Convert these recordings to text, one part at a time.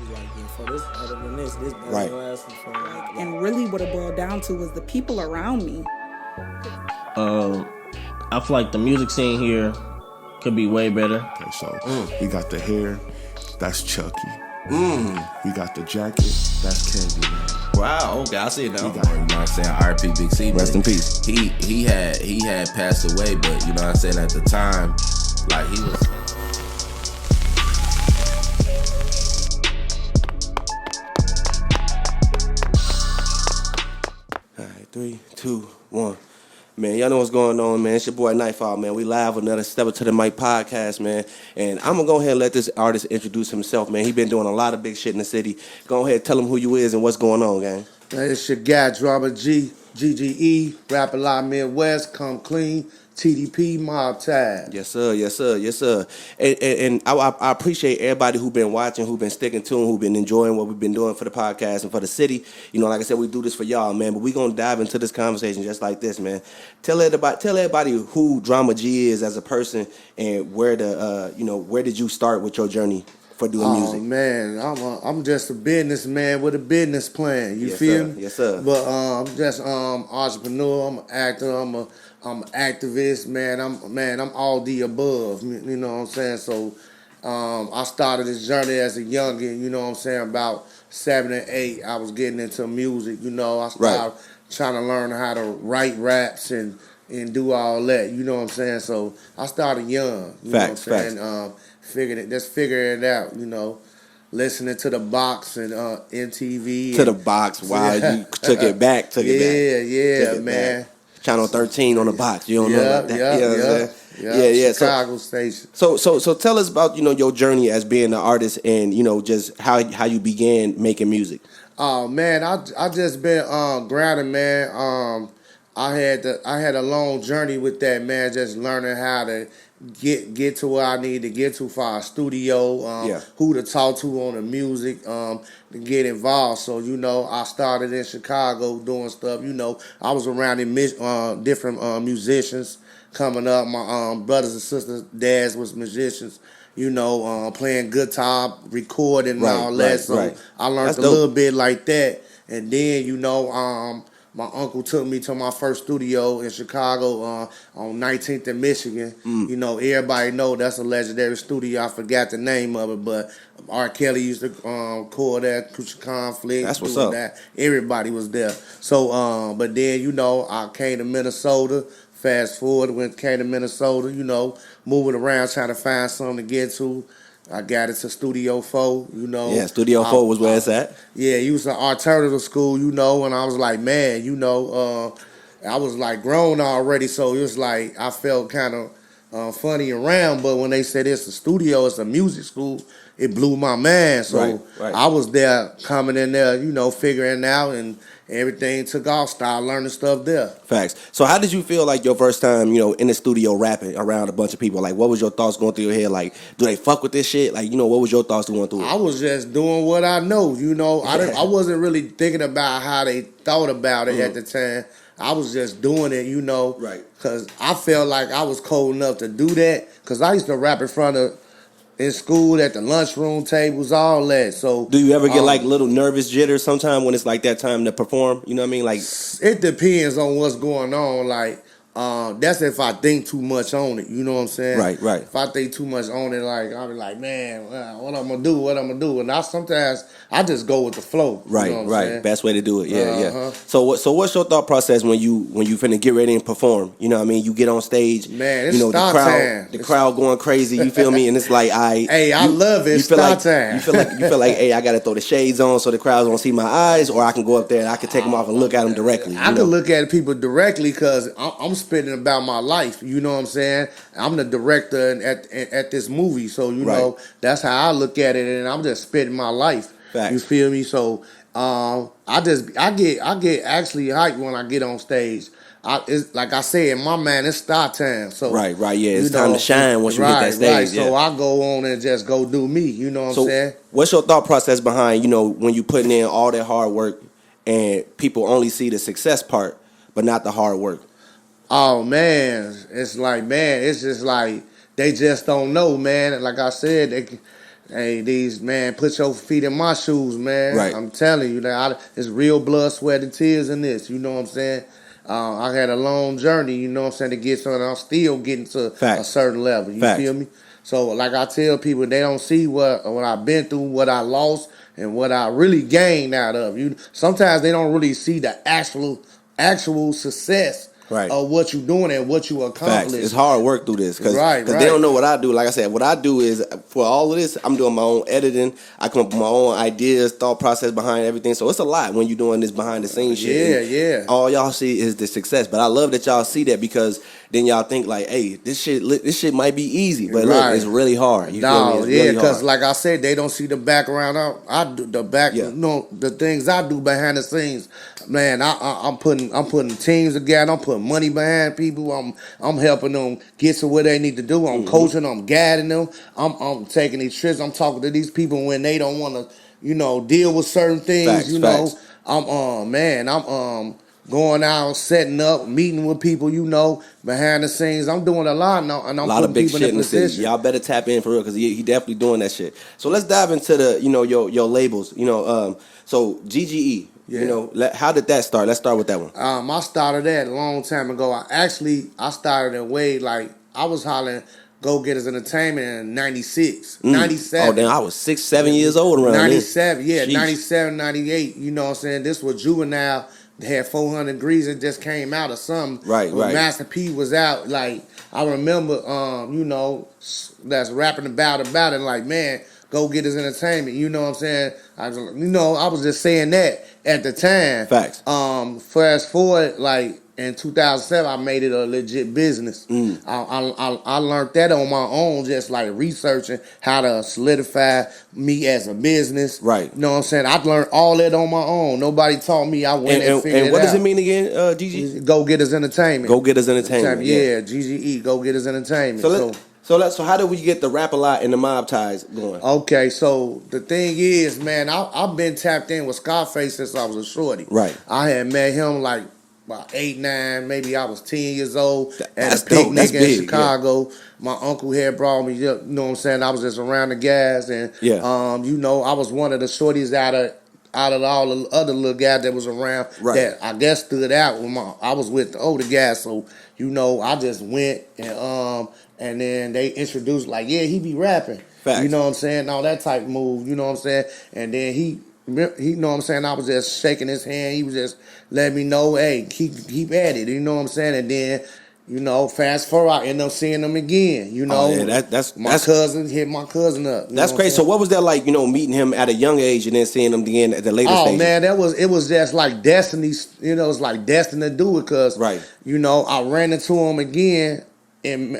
He's like, yeah, for this, other than this doesn't Right. last for like. And really what it boiled down to was the people around me. I feel like the music scene here could be way better. Okay, so we got the hair, that's Chucky. We got the jacket, that's Candyman. Wow, okay, I see it now. We got, You know what I'm saying? R.P. Big C. Rest in peace. He had passed away, but you know what I'm saying, at the time, like he was. All right, 3, 2, 1. Man, y'all know what's going on, man. It's your boy Nightfall, man. We live with another Step Up to the Mic podcast, man. And I'm going to go ahead and let this artist introduce himself, man. He been doing a lot of big shit in the city. Go ahead, tell him who you is and what's going on, gang. It's your guy, Drama G, GGE, Rap a Lot Midwest, Come Clean, TDP, Mob Tab. Yes, sir. Yes, sir. Yes, sir. And I appreciate everybody who been watching, who been sticking to and who been enjoying what we've been doing for the podcast and for the city. You know, like I said, we do this for y'all, man. But we gonna dive into this conversation just like this, man. Tell everybody who Drama G is as a person and where did you start with your journey for doing music? Oh man, I'm just a businessman with a business plan. You Yes, feel sir. me? Yes, sir. But I'm just entrepreneur. I'm an actor. I'm an activist. Man, I'm all the above. You know what I'm saying? So I started this journey as a youngin. You know what I'm saying? About 7 and 8, I was getting into music. You know, I started trying to learn how to write raps and do all that. You know what I'm saying? So I started young. You Facts, know what I'm saying? Figuring it out, you know, listening to the Box and MTV. To the Box, wow, you took it back, Yeah, man. Back. Channel 13 on the Box, you don't know about that. You know what I'm saying? Yeah. Chicago station. So tell us about, your journey as being an artist and, just how you began making music. Oh man, I just been grinding, man. I had a long journey with that, man, just learning how to get to where I need to get to for our studio, who to talk to on the music, to get involved. So, I started in Chicago doing stuff. I was around different musicians coming up. My brothers and sisters, dads was musicians, playing guitar, recording and all that. So I learned a little bit like that. And then, my uncle took me to my first studio in Chicago on 19th and Michigan. Everybody know that's a legendary studio. I forgot the name of it, but R. Kelly used to record that, Crucial Conflict. That's what's up. That. Everybody was there. So, but then, I came to Minnesota. Fast forward, came to Minnesota, moving around trying to find something to get to. I got into Studio 4, Yeah, Studio 4 was where it's at. Yeah, it was an alternative school, and I was like, man, I was like grown already, so it was like I felt kind of funny around. But when they said it's a studio, it's a music school, it blew my mind. So I was there, coming in there, figuring out, and everything took off. Started learning stuff there. Facts. So how did you feel like your first time, in the studio rapping around a bunch of people? Like, what was your thoughts going through your head? Like, do they fuck with this shit? Like, what was your thoughts going through it? I was just doing what I know, I wasn't really thinking about how they thought about it at the time. I was just doing it, because I felt like I was cold enough to do that. Because I used to rap in school, at the lunchroom tables, all that. So, do you ever get like little nervous jitters sometime when it's like that time to perform? You know what I mean? Like, it depends on what's going on. Like, that's if I think too much on it. You know what I'm saying? Right. If I think too much on it, like I'll be like, man, what I'm gonna do? And sometimes I just go with the flow. Right. You know what I'm saying? Best way to do it. Yeah. So what's your thought process when you finna get ready and perform? You know what I mean? You get on stage, man. It's start time. The crowd going crazy. You feel me? And it's like, I love it. Time. You feel like, hey, I gotta throw the shades on so the crowds don't see my eyes, or I can go up there and I can take them off and look at them directly. I can look at people directly because I'm spitting about my life. You know what I'm saying? I'm the director at this movie, so that's how I look at it, and I'm just spitting my life. Facts. You feel me? So I get actually hyped when I get on stage. It's like I said, in my mind, it's start time. So right, yeah, it's time to shine once you hit that stage. Right. So I go on and just go do me. You know what I'm saying? What's your thought process behind when you putting in all that hard work and people only see the success part, but not the hard work? Oh man, it's just like they just don't know, man. Like I said, Hey, these, man, put your feet in my shoes, man. Right. I'm telling you that it's real blood, sweat, and tears in this. You know what I'm saying? I had a long journey, you know what I'm saying, to get something. I'm still getting to a certain level. You feel me? So, like I tell people, they don't see what I've been through, what I lost, and what I really gained out of. Sometimes they don't really see the actual success of what you're doing and what you accomplished. Facts. It's hard work through this because right. they don't know what I do. Like I said, what I do is for all of this, I'm doing my own editing. I come up with my own ideas, thought process behind everything. So it's a lot when you're doing this behind the scenes shit. Yeah. All y'all see is the success, but I love that y'all see that because then y'all think like, hey, this shit might be easy, but look, it's really hard. You feel me? It's because like I said, they don't see the background. I do the back, the things I do behind the scenes. Man, I'm putting teams together. I'm putting money behind people. I'm helping them get to where they need to do. I'm coaching them, I'm guiding them. I'm taking these trips. I'm talking to these people when they don't want to, deal with certain things. Facts. I'm going out, setting up, meeting with people, behind the scenes. I'm doing a lot now, and I'm a lot of big people shit in the position. city. Y'all better tap in for real because he definitely doing that shit. So let's dive into the your labels. So GGE. Yeah. How did that start? Let's start with that one. I started that a long time ago. I started in way like I was hollering Go Getters Entertainment in 96, 97. Oh, damn, I was 6, 7 years old around 97, then. Yeah, 97, 98. You know what I'm saying? This was Juvenile. They had 400 Degrees. It just came out or something. Right. Master P was out. Like, I remember, that's rapping about it. Like, man, Go Getters Entertainment. You know what I'm saying? I was just saying that at the time. Facts. Fast forward, like, in 2007, I made it a legit business. I learned that on my own, just like researching how to solidify me as a business. Right. You know what I'm saying? I learned all that on my own. Nobody taught me. I went and figured it out. And what does it mean again, GG? Go Getters Entertainment. Go Getters Entertainment. Yeah, GGE, Go Getters Entertainment. So how did we get the Rap-A-Lot and the Mob ties going? Okay, so the thing is, man, I've been tapped in with Scarface since I was a shorty. Right. I had met him like about 8, 9, maybe I was 10 years old at a dope. picnic in big, Chicago. Yeah. My uncle had brought me, you know what I'm saying? I was just around the guys, and I was one of the shorties out of all the other little guys that was around that I guess stood out with I was with the older guys, so I just went and then they introduced like, yeah, he be rapping. Facts. You know what I'm saying? All that type of move, you know what I'm saying? And then he know what I'm saying? I was just shaking his hand. He was just letting me know, hey, keep at it. You know what I'm saying? And then, fast forward, I end up seeing him again. That's cousin hit my cousin up. That's crazy. So what was that like? Meeting him at a young age and then seeing him again at the later stage? Oh man, it was just like destiny. It's like destiny to do it because I ran into him again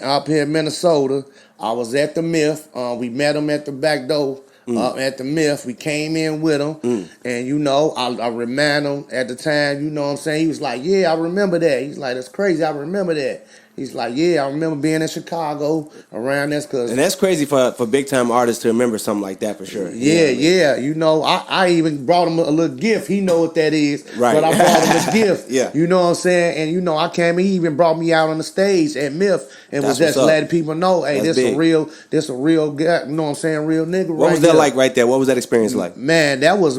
up here in Minnesota. I was at the Myth. We met him at the back door. At the Myth, we came in with him, and I remind him at the time, you know what I'm saying? He was like, yeah, I remember that. He's like, that's crazy, I remember that. He's like, yeah, I remember being in Chicago around this. And that's crazy for big time artists to remember something like that for sure. Yeah. I even brought him a little gift. He know what that is. Right. But I brought him a gift. Yeah. You know what I'm saying? And I came, he even brought me out on the stage at Myth and was just letting people know, hey, this a real guy, you know what I'm saying, real nigga. What was that like right there? What was that experience like? Man, that was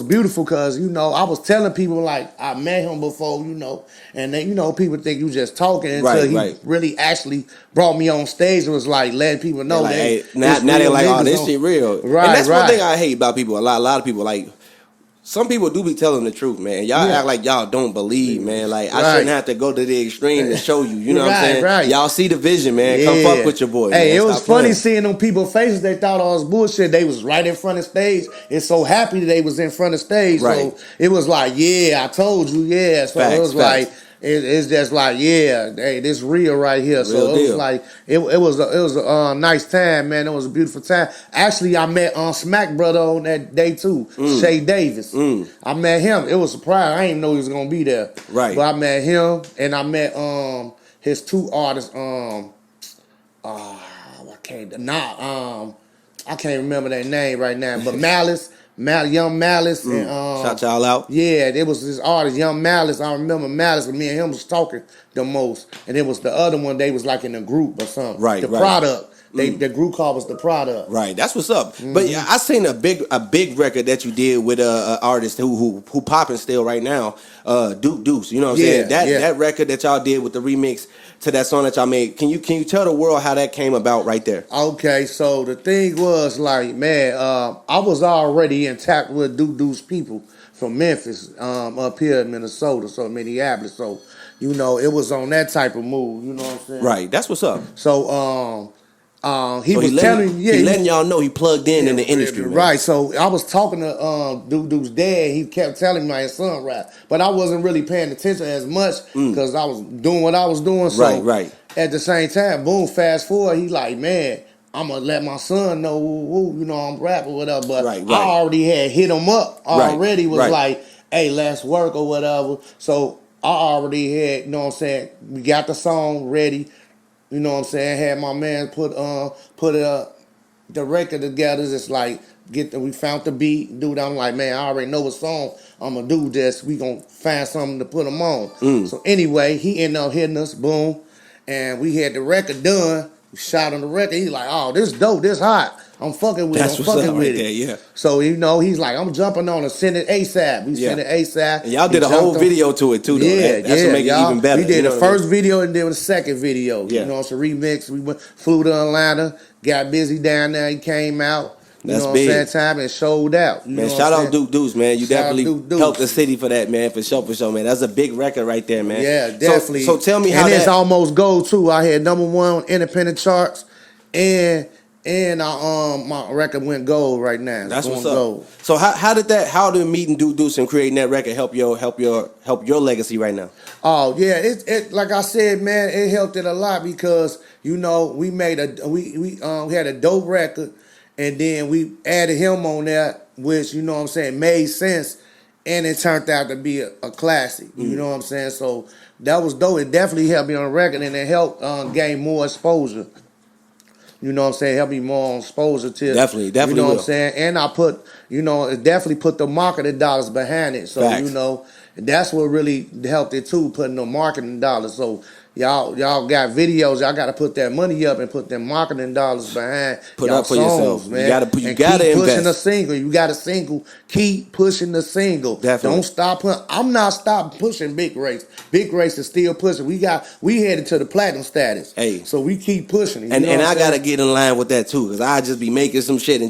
beautiful because, I was telling people like I met him before, and then, people think you just talking until he really actually brought me on stage and was like letting people know that. Now they're like, oh, this shit real. Right, and that's one thing I hate about people. A lot of people, like, some people do be telling the truth, man. Y'all act like y'all don't believe, man. Like, I shouldn't have to go to the extreme to show you. You know what I'm saying? Right. Y'all see the vision, man. Come fuck with your boy. Hey, man. it was Stop funny playing. seeing them people's faces. They thought all was bullshit. They was right in front of stage. And so happy that they was in front of stage. Right. So it was like, yeah, I told you, yeah. So it was like, it's just like, yeah, hey, this real right here. So it was like, it was a nice time, man. It was a beautiful time. Actually, I met Smack Brother on that day too, Shay Davis. I met him. It was a surprise. I didn't know he was gonna be there. Right. But I met him, and I met his two artists. I can't remember their name right now, but Young Malice, and shout y'all out. Yeah, it was this artist, Young Malice. I remember Malice, and me and him was talking the most, and it was the other one. They was like in a group or something. Right, the right. Product. The group call was the product. Right, that's what's up. But yeah, I seen a big record that you did with a artist who popping still right now, Duke Deuce. You know what I'm saying? That record that y'all did with the remix to that song that y'all made. Can you tell the world how that came about right there? Okay, so the thing was like, man, I was already intact with Duke Deuce people from Memphis, up here in Minnesota, so Minneapolis. So, you know, it was on that type of move. You know what I'm saying? Right, that's what's up. So, he was telling, he letting y'all know he plugged in the industry. Man. Right. So I was talking to Duke Deuce's dad. He kept telling me my son rap, but I wasn't really paying attention as much because I was doing what I was doing. So right. At the same time, boom, fast forward, he like, man, I'm gonna let my son know, you know, I'm rap or whatever. But I already had hit him up already. Was like, hey, let's work or whatever. So I already had, you know what I'm saying. We got the song ready. You know what I'm saying? Had my man put the record together. It's like we found the beat, dude. I'm like, man, I already know what song I'm gonna do. This we gonna find something to put them on. So anyway, he ended up hitting us, boom, and we had the record done. We shot on the record. He's like, oh, this dope, this hot. I'm fucking with it. I'm fucking with it. Yeah. So, you know, he's like, I'm jumping on and send it ASAP. We sent it ASAP. And y'all did a whole video to it, too, though. That's what make it even better. We did the first video and then the second video. You know, it's a remix. We flew to Atlanta, got busy down there. He came out. You know what I'm saying? Time and showed out. Man, shout out Duke Deuce, man. You definitely helped the city for that, man. For sure, man. That's a big record right there, man. Yeah, definitely. So tell me how it's almost gold, too. I had #1 on independent charts and my record went gold right now. That's what's up. Gold. So how did meeting Duke Deuce and creating that record help your legacy right now? Oh yeah, it like I said, man, it helped it a lot because you know we made we had a dope record and then we added him on there, which you know what I'm saying made sense, and it turned out to be a classic. You know what I'm saying? So that was dope. It definitely helped me on the record and it helped gain more exposure. You know what I'm saying? Help me more on exposure to definitely. You know what I'm saying? And I put, you know, it definitely put the marketing dollars behind it. So, you know, that's what really helped it too, putting the marketing dollars. So y'all got videos, y'all gotta put that money up and put them marketing dollars behind. Put y'all up for songs, yourself. Man. You gotta keep invest. Pushing a single. You got a single. Keep pushing the single. Definitely. Don't stop I'm not stopping pushing Big Race. Big Race is still pushing. We headed to the platinum status. Hey. So we keep pushing. And I gotta get in line with that too, because I just be making some shit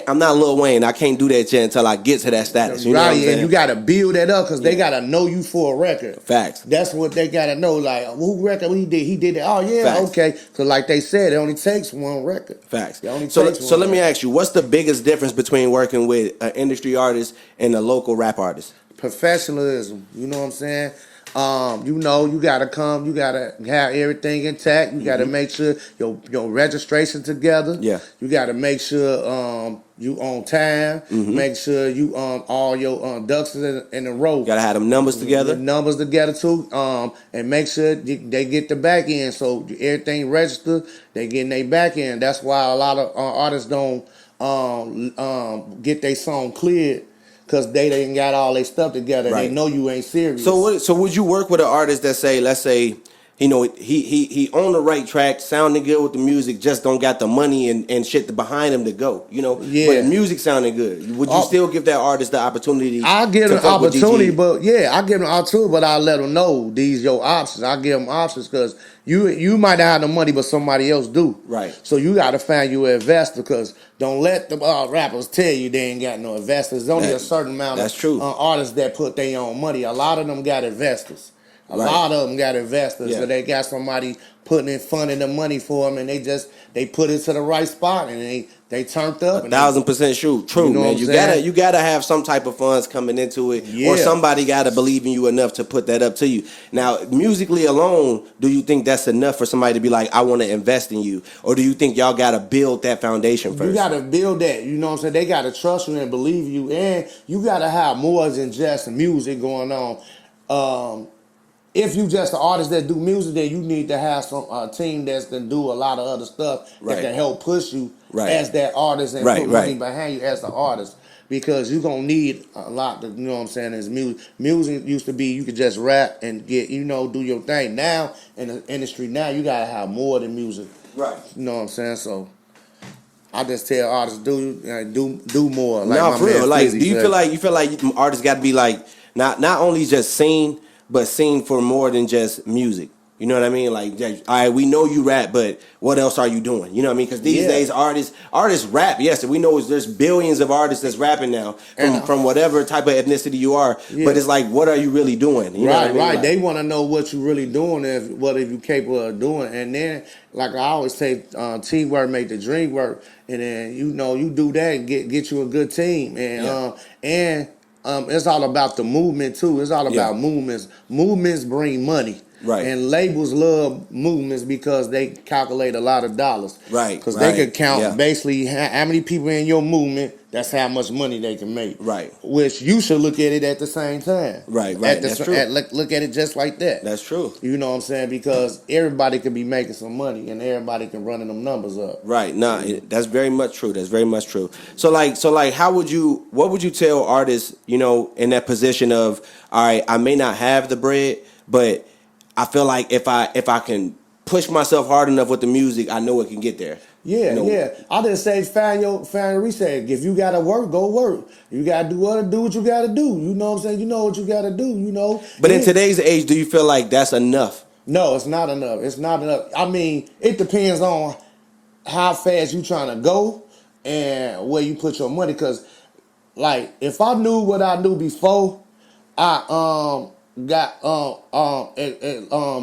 I'm not Lil Wayne. I can't do that shit until I get to that status. You know what I'm saying? And you got to build that up because they got to know you for a record. Facts. That's what they got to know. Like, who record he did? He did it. Oh, yeah, Facts. Okay. Because like they said, it only takes one record. Facts. So let me ask you, what's the biggest difference between working with an industry artist and a local rap artist? Professionalism. You know what I'm saying? You know, you gotta you gotta have everything intact. You gotta make sure your registration together. Yeah. You gotta make sure you on time. Make sure you all your ducks in a row. You gotta have them numbers together. The numbers together too. And make sure they get the back end so everything registered. They getting their back end. That's why a lot of artists don't get their song cleared. Because they didn't got all their stuff together. Right. They know you ain't serious. So would you work with an artist that say, let's say, you know, he on the right track, sounding good with the music, just don't got the money and shit behind him to go, you know? Yeah. But the music sounding good. Would you still give that artist the opportunity? I'll give them opportunity, but I give them opportunity, but I let them know these your options. I give them options because you might not have the money, but somebody else do. Right. So you got to find you an investor because don't let the rappers tell you they ain't got no investors. There's only a certain amount of artists that put their own money. A lot of them got investors. A lot of them got investors, so they got somebody putting in funding the money for them, and they put it to the right spot, and they turned up. 1,000% true, man. You gotta have some type of funds coming into it, or somebody gotta believe in you enough to put that up to you. Now, musically alone, do you think that's enough for somebody to be like, I want to invest in you, or do you think y'all gotta build that foundation first? You gotta build that. You know what I'm saying? They gotta trust you and believe you, and you gotta have more than just music going on. If you just an artist that do music, then you need to have some team that's can do a lot of other stuff that can help push you as that artist and put money behind you as the artist. because you're going to need a lot, you know what I'm saying, is music. Music used to be you could just rap and get, do your thing. Now, in the industry now, you got to have more than music. Right. You know what I'm saying? So, I just tell artists, do more. Like No, my for real. man Like, Flizzy do you said. feel like artists got to be like, not only just seen, but seen for more than just music? You know what I mean? Like, all right, we know you rap, but what else are you doing? You know what I mean? Because these days, artists rap. Yes, we know there's billions of artists that's rapping now from whatever type of ethnicity you are. Yeah. But it's like, what are you really doing? You know what I mean? Right. Like, They want to know what you really doing, what if you capable of doing. And then, like I always say, teamwork make the dream work. And then you do that and get you a good team. And it's all about the movement too. It's all about movements. Movements bring money. Right. And labels love movements because they calculate a lot of dollars. Right. Because they can count basically how many people in your movement, that's how much money they can make. Right. Which you should look at it at the same time. Right. That's true. Look at it just like that. That's true. You know what I'm saying? Because everybody can be making some money and everybody can run them numbers up. Right. Nah, that's very much true. That's very much true. So like, what would you tell artists, in that position of, all right, I may not have the bread, but I feel like if I can push myself hard enough with the music, I know it can get there. Yeah. I just say find your reset. If you gotta work, go work. You gotta do what you gotta do. You know what I'm saying? You know what you gotta do, But in today's age, do you feel like that's enough? No, it's not enough. It's not enough. I mean, it depends on how fast you trying to go and where you put your money. Cause like if I knew what I knew before, I got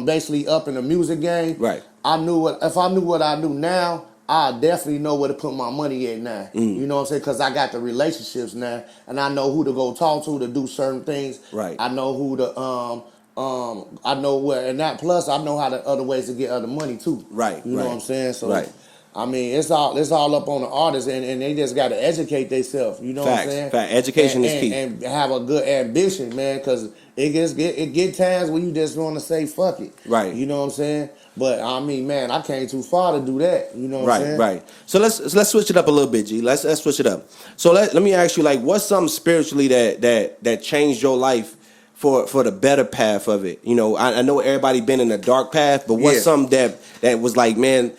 basically up in the music game. Right. If I knew what I knew now, I definitely know where to put my money at now. You know what I'm saying? Because I got the relationships now, and I know who to go talk to do certain things. Right. I know who to I know where, and that plus I know how the other ways to get other money too. Right. You know what I'm saying? So. Right. I mean, it's all up on the artists, and they just got to educate themselves. You know what I'm saying? Fact. Education is key. And have a good ambition, man, because it get times where you just want to say fuck it. Right. You know what I'm saying? But I mean, man, I came too far to do that. You know what I'm saying? Right. So let's switch it up a little bit, G. Let's switch it up. So let me ask you, like, what's something spiritually that changed your life for the better path of it? I know everybody been in a dark path, but what's something that was like, man,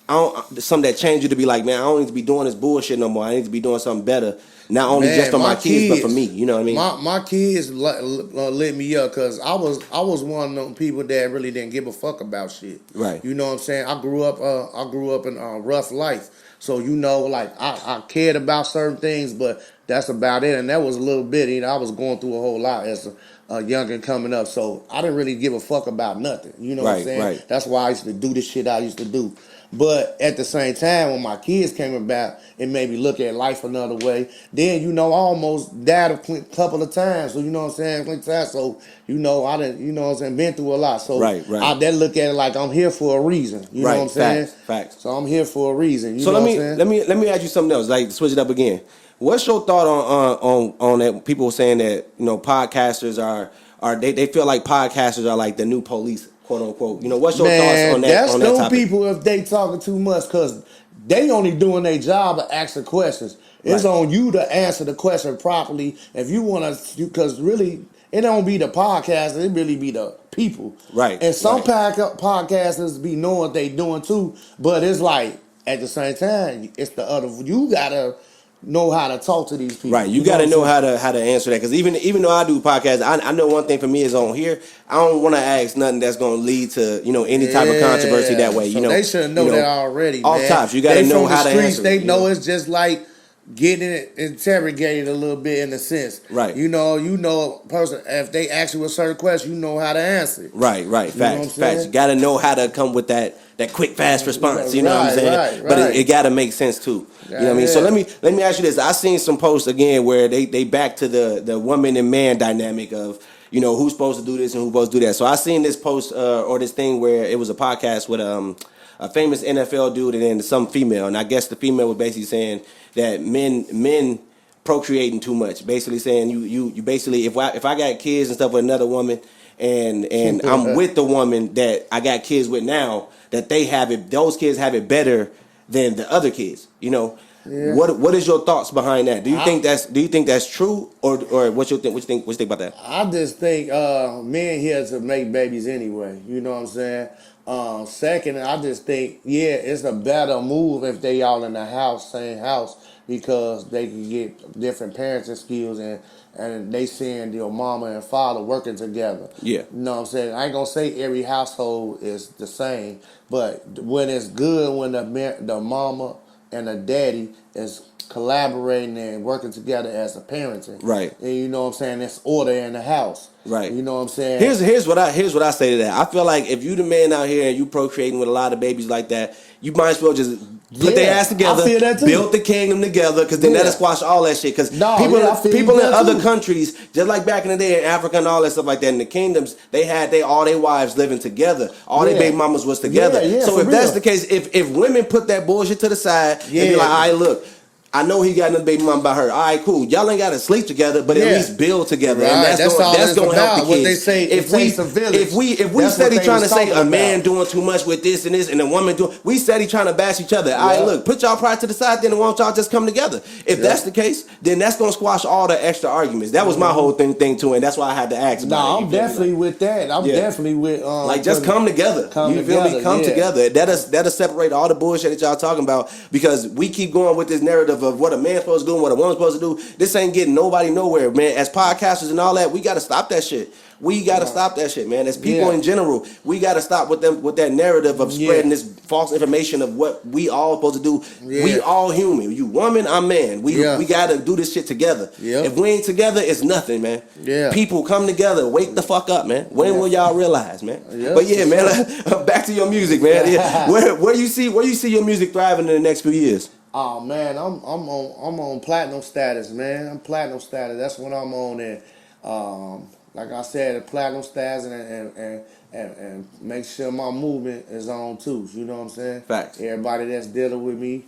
something that changed you to be like, man, I don't need to be doing this bullshit no more. I need to be doing something better. Not only just on my kids, but for me. You know what I mean? My kids lit me up because I was one of them people that really didn't give a fuck about shit. Right. You know what I'm saying? I grew up in a rough life. So, like, I cared about certain things, but that's about it. And that was a little bit, I was going through a whole lot as a youngin' coming up. So, I didn't really give a fuck about nothing. You know what I'm saying? Right. That's why I used to do the shit I used to do. But at the same time, when my kids came about, it made me look at life another way. Then, I almost died a couple of times. So, you know what I'm saying? So, I didn't, you know what I'm saying, been through a lot. So, right. I then look at it like I'm here for a reason. You know what I'm saying? Facts. So, I'm here for a reason. So, let me ask you something else, like, switch it up again. What's your thought on that? People saying that, podcasters are they feel like podcasters are like the new police, quote unquote. What's your thoughts on that? That's on that them topic? people if they talking too much because they only doing their job of asking questions. It's on you to answer the question properly. If you want to, because really, it don't be the podcasters, it really be the people. Right. And some podcasters be knowing what they doing too, but it's like, at the same time, it's the other, you got to know how to talk to these people. Right, you got to know how to answer that, because even though I do podcasts, I know one thing for me is on here, I don't want to ask nothing that's going to lead to any type of controversy that way. So they should know that already. Off man. tops, you got to know how to answer. They know it's just like getting it interrogated a little bit in a sense. Right. You know a person, if they ask you a certain question, you know how to answer it. Right. Facts. You got to know how to come with that quick, fast response. You know what I'm saying? Right. But it got to make sense too. You know what I mean? So let me ask you this. I seen some posts again where they back to the woman and man dynamic of who's supposed to do this and who's supposed to do that. So I seen this post or this thing where it was a podcast with a famous NFL dude and then some female, and I guess the female was basically saying that men procreating too much, basically saying you basically if I got kids and stuff with another woman and I'm with the woman that I got kids with now, that those kids have it better than the other kids, Yeah. What is your thoughts behind that? Do you think that's true, or what you think about that? I just think men here to make babies anyway. You know what I'm saying? Second, I just think it's a better move if they all in the house, same house, because they can get different parenting skills and they seeing your mama and father working together. Yeah. You know what I'm saying? I ain't gonna say every household is the same, but when it's good when the mama and the daddy is collaborating and working together as a parenting. Right. And you know what I'm saying? There's order in the house. Right. You know what I'm saying? Here's what I say to that. I feel like if you the man out here and you procreating with a lot of babies like that, you might as well just put their ass together, I feel that too. build the kingdom together, because then that'll squash all that shit. Because people in other countries, just like back in the day in Africa and all that stuff like that, in the kingdoms, they had all their wives living together. All their baby mamas was together. So if that's the case, if women put that bullshit to the side and be like, all right, look, I know he got another baby mom by her. All right, cool. Y'all ain't got to sleep together, but at least build together, and that's gonna help the kids. What they say, if we steady trying to say a man doing too much with this and this, and a woman doing, we steady trying to bash each other. All right, look, put y'all pride to the side, then, and why don't y'all just come together? If that's the case, then that's gonna squash all the extra arguments. That was my whole thing too, and that's why I had to ask about it. I'm definitely with that. I'm definitely with like just come together. You feel me? Come together. That'll separate all the bullshit that y'all talking about, because we keep going with this narrative of what a man's supposed to do and what a woman's supposed to do. This ain't getting nobody nowhere, man. As podcasters and all that, we got to stop that shit. We got to stop that shit, man. As people in general, we got to stop with that narrative of spreading this false information of what we all supposed to do. We all human. You woman, I'm man. We got to do this shit together. If we ain't together, it's nothing, man. People come together. Wake the fuck up, man. When will y'all realize, man? But man, back to your music, man. Where you see your music thriving in the next few years? Oh man, I'm on platinum status, man. I'm platinum status. That's what I'm on. And like I said, platinum status and make sure my movement is on too. You know what I'm saying? Facts. Everybody that's dealing with me,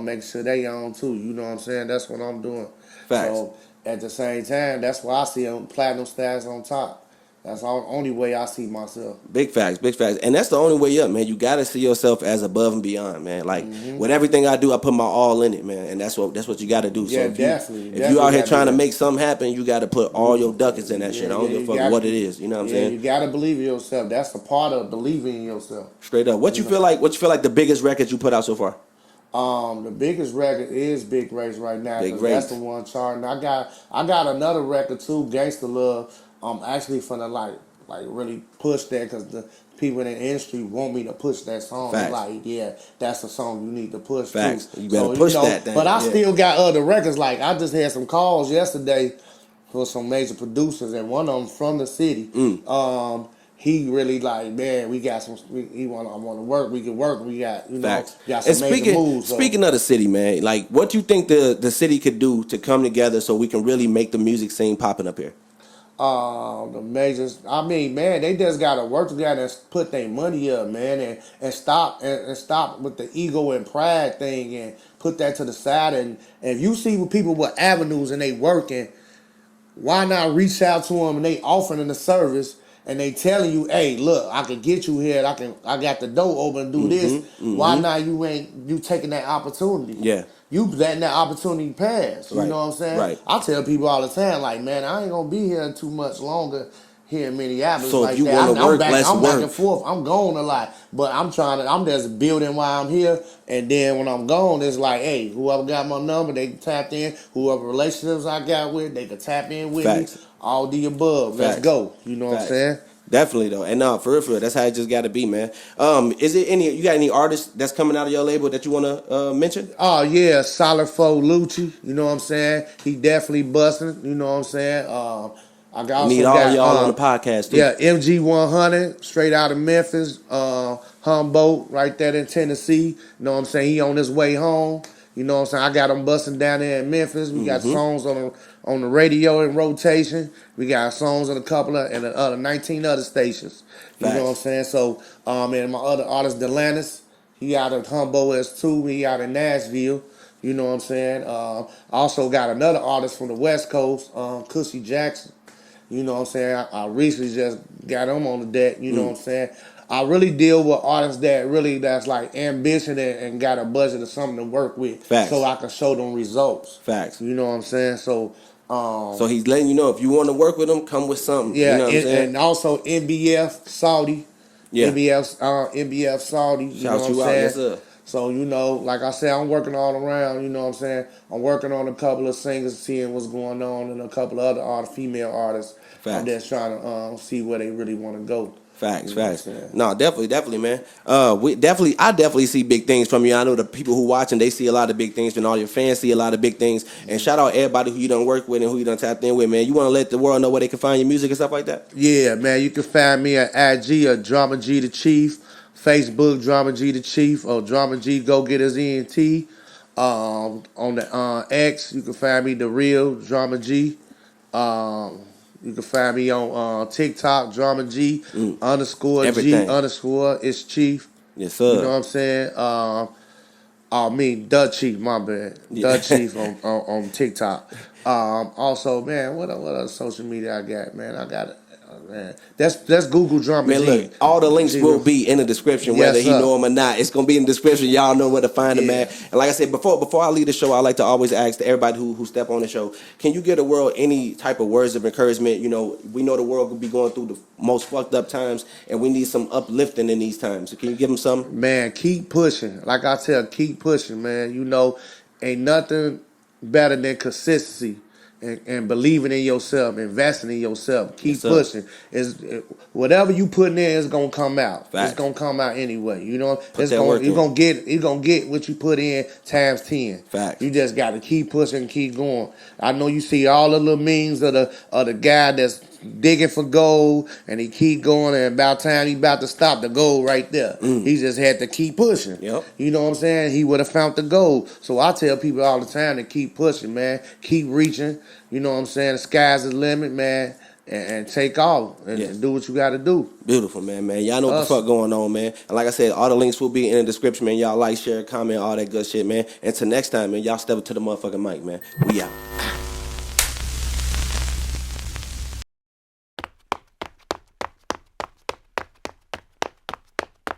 make sure they on too. You know what I'm saying? That's what I'm doing. Facts. So at the same time, that's why I see platinum status on top. That's the only way I see myself. Big facts. And that's the only way up, man. You gotta see yourself as above and beyond, man. Like with everything I do, I put my all in it, man. And that's what you gotta do. Yeah, so definitely. If you out here trying to make something happen, you gotta put all your ducats in that shit. I don't give a fuck what it is. You know what I'm saying? You gotta believe in yourself. That's a part of believing in yourself. Straight up. What you feel like the biggest record you put out so far? The biggest record is Big Race right now. Big Race. That's the one charting. I got another record too, Gangsta Love. Actually finna like really push that, because the people in the industry want me to push that song. Facts. Like, that's a song you need to push. Facts. Too. You better push that. Then. But I still got other records. Like, I just had some calls yesterday for some major producers, and one of them from the city. He really like, man, we got some. I want to work. We can work. We got Facts. Got some major moves. Speaking of the city, man, like, what do you think the city could do to come together so we can really make the music scene popping up here? The majors, I mean, man, they just gotta work together and put their money up, man, and stop with the ego and pride thing, and put that to the side. And if you see people with avenues and they working, why not reach out to them and they offering the service and they telling you, hey, look, I can get you here. I got the door open and do this. Why not you taking that opportunity? Yeah. You letting that opportunity pass. You know what I'm saying? Right. I tell people all the time, like, man, I ain't gonna be here too much longer here in Minneapolis. So like if you that. want to work, let's I'm work. back and forth. I'm gone a lot, but I'm just building while I'm here. And then when I'm gone, it's like, hey, whoever got my number, they can tap in. Whoever relationships I got with, they can tap in with me. All the above. Let's go. You know what I'm saying? Definitely though, and for real, that's how it just got to be, man. Is it you got any artists that's coming out of your label that you want to mention? Oh yeah, Solid Foe Lucci. You know what I'm saying? He definitely busting. You know what I'm saying? I got need all y'all on the podcast too. Yeah, MG100 straight out of Memphis, Humboldt right there in Tennessee. You know what I'm saying? He on his way home. You know what I'm saying? I got him busting down there in Memphis. We got songs on the radio in rotation. We got songs on a couple of and other 19 other stations. You know what I'm saying? So, and my other artist, Delantis, he out of Humboldt as too. He out in Nashville. You know what I'm saying? Also got another artist from the West Coast, Cussy Jackson. You know what I'm saying? I recently just got them on the deck. You know what I'm saying? I really deal with artists that's like ambition and got a budget or something to work with. Facts. So I can show them results. Facts. You know what I'm saying? So So he's letting you know if you want to work with him, come with something. yeah, You know what I'm saying? and also NBF Saudi. Yeah. NBF Saudi. You Shout know what you I'm out, saying? yes sir. So, you know, like I said, I'm working all around, you know what I'm saying? I'm working on a couple of singers, seeing what's going on, and a couple of other female artists. Facts. I'm just trying to see where they really want to go. Facts, You know facts. what I'm saying? No, definitely, man. I definitely see big things from you. I know the people who watching, they see a lot of big things, and all your fans see a lot of big things. And shout out everybody who you done work with and who you done tapped in with, man. You want to let the world know where they can find your music and stuff like that? Yeah, man, you can find me at IG or Drama G the Chief, Facebook Drama G the Chief, or Drama G Go Get His ENT. On the X, you can find me The Real Drama G. You can find me on TikTok, Drama G _ Everything. G _ it's Chief. Yes, sir. You know what I'm saying? The Chief, my bad. Yeah. The Chief on TikTok. Also, man, what other social media I got, man? I got it. Man, that's Google Drama Man, G. look, all the links G. will be in the description, Yes, whether he sir. know him or not. It's gonna be in the description. Y'all know where to find him, Yeah. man. And like I said, before I leave the show, I like to always ask everybody who step on the show, can you give the world any type of words of encouragement? You know, we know the world could be going through the most fucked up times, and we need some uplifting in these times. So can you give them some? Man, keep pushing. Like I tell, keep pushing, man. You know, ain't nothing better than consistency and believing in yourself, investing in yourself. Keep Yes, sir. pushing. Whatever you put in, it's gonna come out. Facts. It's gonna come out anyway. You know, that work you're in. gonna get what you put in times 10. Facts. You just gotta keep pushing and keep going. I know you see all the little memes of the guy that's digging for gold, and he keep going, and about time he about to stop, the gold right there. He just had to keep pushing. Yep. You know what I'm saying? He would have found the gold. So I tell people all the time to keep pushing, man. Keep reaching. You know what I'm saying? The sky's the limit, man. And take off and Yes. do what you got to do. Beautiful, man. Y'all know what the fuck going on, man. And like I said, all the links will be in the description, man. Y'all like, share, comment, all that good shit, man. Until next time, man, y'all step up to the motherfucking mic, man. We out.